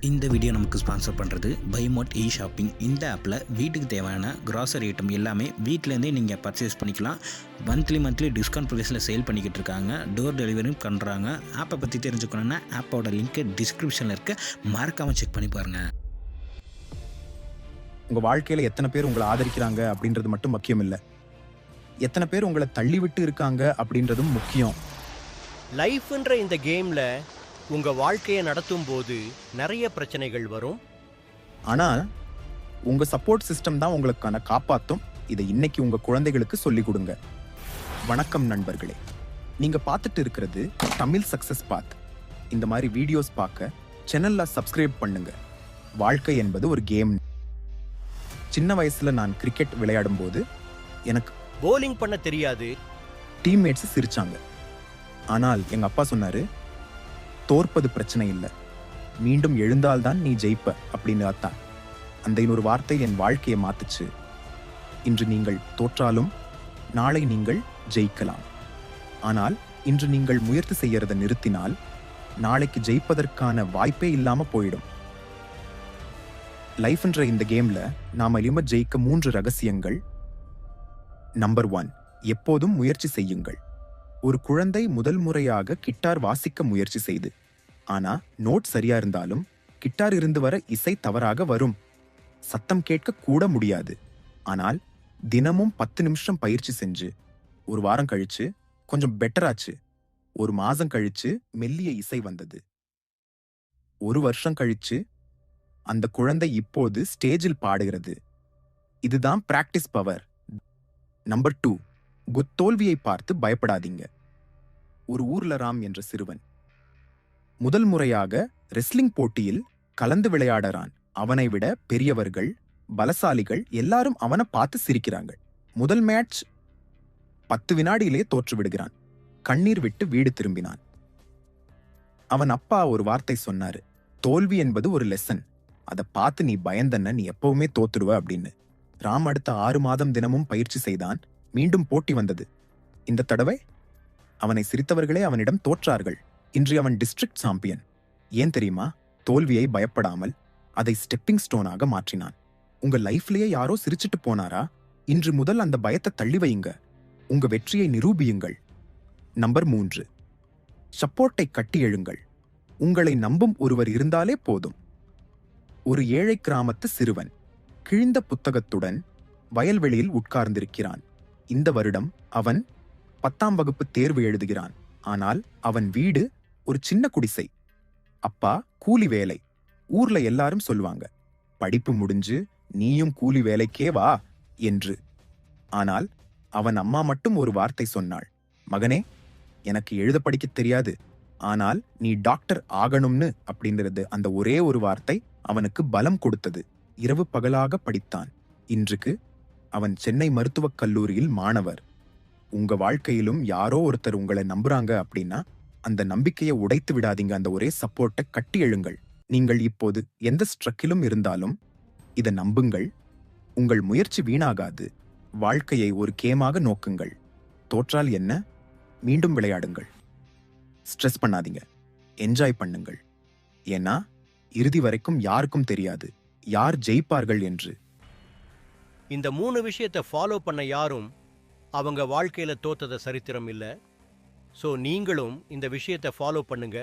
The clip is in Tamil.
இந்த வீடியோ நமக்கு ஸ்பான்சர் பண்ணுறது பைமோட் இ ஷாப்பிங். இந்த ஆப்பில் வீட்டுக்கு தேவையான கிராசரி ஐட்டம் எல்லாமே வீட்டிலேருந்தே நீங்கள் பர்ச்சேஸ் பண்ணிக்கலாம். மந்த்லி டிஸ்கவுண்ட் ப்ரைஸில் சேல் பண்ணிக்கிட்டு இருக்காங்க. டோர் டெலிவரியும் பண்ணுறாங்க. ஆப்பை பற்றி தெரிஞ்சுக்கணுன்னா ஆப்போட லிங்க்கு டிஸ்கிரிப்ஷனில் இருக்க, மறக்காமல் செக் பண்ணி பாருங்கள். உங்கள் வாழ்க்கையில் எத்தனை பேர் உங்களை ஆதரிக்கிறாங்க அப்படின்றது மட்டும் முக்கியம் இல்லை, எத்தனை பேர் உங்களை தள்ளிவிட்டு இருக்காங்க அப்படின்றதும் முக்கியம். லைஃப்ன்ற இந்த கேமில் உங்கள் வாழ்க்கையை நடத்தும் போது நிறைய பிரச்சனைகள் வரும். ஆனால் உங்கள் சப்போர்ட் சிஸ்டம் தான் உங்களுக்கான காப்பாற்றும். இதை இன்னைக்கு உங்கள் குழந்தைகளுக்கு சொல்லிக் கொடுங்க. வணக்கம் நண்பர்களே, நீங்கள் பார்த்துட்டு இருக்கிறது தமிழ் சக்ஸஸ் பாத். இந்த மாதிரி வீடியோஸ் பார்க்க சேனலில் சப்ஸ்கிரைப் பண்ணுங்க. வாழ்க்கை என்பது ஒரு கேம். சின்ன வயசில் நான் கிரிக்கெட் விளையாடும் போது எனக்கு போலிங் பண்ண தெரியாது. டீம்மேட்ஸ் சிரிச்சாங்க. ஆனால் எங்கள் அப்பா சொன்னார், தோற்பது பிரச்சனை இல்லை, மீண்டும் எழுந்தால்தான் நீ ஜெயிப்ப அப்படின்னு. அத்தான் அந்த இன்னொரு வார்த்தை என் வாழ்க்கையை மாத்துச்சு. இன்று நீங்கள் தோற்றாலும் நாளை நீங்கள் ஜெயிக்கலாம். ஆனால் இன்று நீங்கள் முயற்சி செய்யறதை நிறுத்தினால் நாளைக்கு ஜெயிப்பதற்கான வாய்ப்பே இல்லாம போயிடும். லைஃப்ன்ற இந்த கேம்ல நாம லிமிட் ஜெயிக்க 3 ரகசியங்கள். நம்பர் 1, எப்போதும் முயற்சி செய்யுங்கள். ஒரு குழந்தை முதல் முறையாக கிட்டார் வாசிக்க முயற்சி செய்து, ஆனா நோட் சரியா இருந்தாலும் கிட்டார் இருந்து வர இசை தவறாக வரும். சத்தம் கேட்க கூட முடியாது. ஆனால் தினமும் 10 நிமிஷம் பயிற்சி செஞ்சு ஒரு வாரம் கழிச்சு கொஞ்சம் பெட்டராச்சு. ஒரு மாசம் கழிச்சு மெல்லிய இசை வந்தது. ஒரு வருஷம் கழிச்சு அந்த குழந்தை இப்போது ஸ்டேஜில் பாடுகிறது. இதுதான் பிராக்டிஸ் பவர். நம்பர் 2, தோல்வியை பார்த்து பயப்படாதீங்க. ஒரு ஊர்ல ராம் என்ற சிறுவன் முதல் முறையாக ரெஸ்லிங் போட்டியில் கலந்து விளையாடுறான். அவனை விட பெரியவர்கள், பலசாலிகள் எல்லாரும் அவனை பார்த்து சிரிக்கிறாங்க. முதல் மேட்ச் 10 வினாடியிலே தோற்று விடுகிறான். கண்ணீர் விட்டு வீடு திரும்பினான். அவன் அப்பா ஒரு வார்த்தை சொன்னாரு, தோல்வி என்பது ஒரு லெசன். அதை பார்த்து நீ பயந்தன, நீ எப்பவுமே தோத்துடுவ அப்படின்னு. ராம் அடுத்த 6 மாதம் தினமும் பயிற்சி செய்தான். மீண்டும் போட்டி வந்தது. இந்த தடவை அவனை சிரித்தவர்களே அவனிடம் தோற்றார்கள். இன்று அவன் டிஸ்ட்ரிக்ட் சாம்பியன். ஏன் தெரியுமா? தோல்வியை பயப்படாமல் அதை ஸ்டெப்பிங் ஸ்டோனாக மாற்றினான். உங்க லைஃப்லயே யாரோ சிரிச்சிட்டு போனாரா? இன்று முதல் அந்த பயத்தை தள்ளி வையுங்க. உங்க வெற்றியை நிரூபியுங்கள். நம்பர் 3, சப்போர்ட்டை கட்டி எழுங்கள். உங்களை நம்பும் ஒருவர் இருந்தாலே போதும். ஒரு ஏழை கிராமத்து சிறுவன் கிழிந்த புத்தகத்துடன் வயல்வெளியில் உட்கார்ந்திருக்கிறான். இந்த வருடம் அவன் 10ஆம் வகுப்பு தேர்வு எழுதுகிறான். ஆனால் அவன் வீடு ஒரு சின்ன குடிசை. அப்பா கூலி வேலை. ஊர்ல எல்லாரும் சொல்லுவாங்க, படிப்பு முடிஞ்சு நீயும் கூலி வேலைக்கே வா என்று. ஆனால் அவன் அம்மா மட்டும் ஒரு வார்த்தை சொன்னாள், மகனே, எனக்கு எழுத படிக்க தெரியாது, ஆனால் நீ டாக்டர் ஆகணும்னு அப்படின்றது. அந்த ஒரே ஒரு வார்த்தை அவனுக்கு பலம் கொடுத்தது. இரவு பகலாக படித்தான். இன்றுக்கு அவன் சென்னை மருத்துவக் கல்லூரியில் மாணவர். உங்க வாழ்க்கையிலும் யாரோ ஒருத்தர் உங்களை நம்புறாங்க அப்படின்னா அந்த நம்பிக்கையை உடைத்து விடாதீங்க. அந்த ஒரே சப்போர்ட்டை கட்டி எழுங்கள். நீங்கள் இப்போது எந்த ஸ்ட்ரக்கிலும் இருந்தாலும் இதை நம்புங்கள். உங்கள் முயற்சி வீணாகாது. வாழ்க்கையை ஒரு கேமாக நோக்குங்கள். தோற்றால் என்ன, மீண்டும் விளையாடுங்கள். ஸ்ட்ரெஸ் பண்ணாதீங்க, என்ஜாய் பண்ணுங்கள். ஏன்னா இறுதி வரைக்கும் யாருக்கும் தெரியாது யார் ஜெயிப்பார்கள் என்று. இந்த 3 விஷயத்தை ஃபாலோ பண்ண யாரும் அவங்க வாழ்க்கையில் தோத்தத சரித்திரம் இல்லை. ஸோ நீங்களும் இந்த விஷயத்தை ஃபாலோ பண்ணுங்க.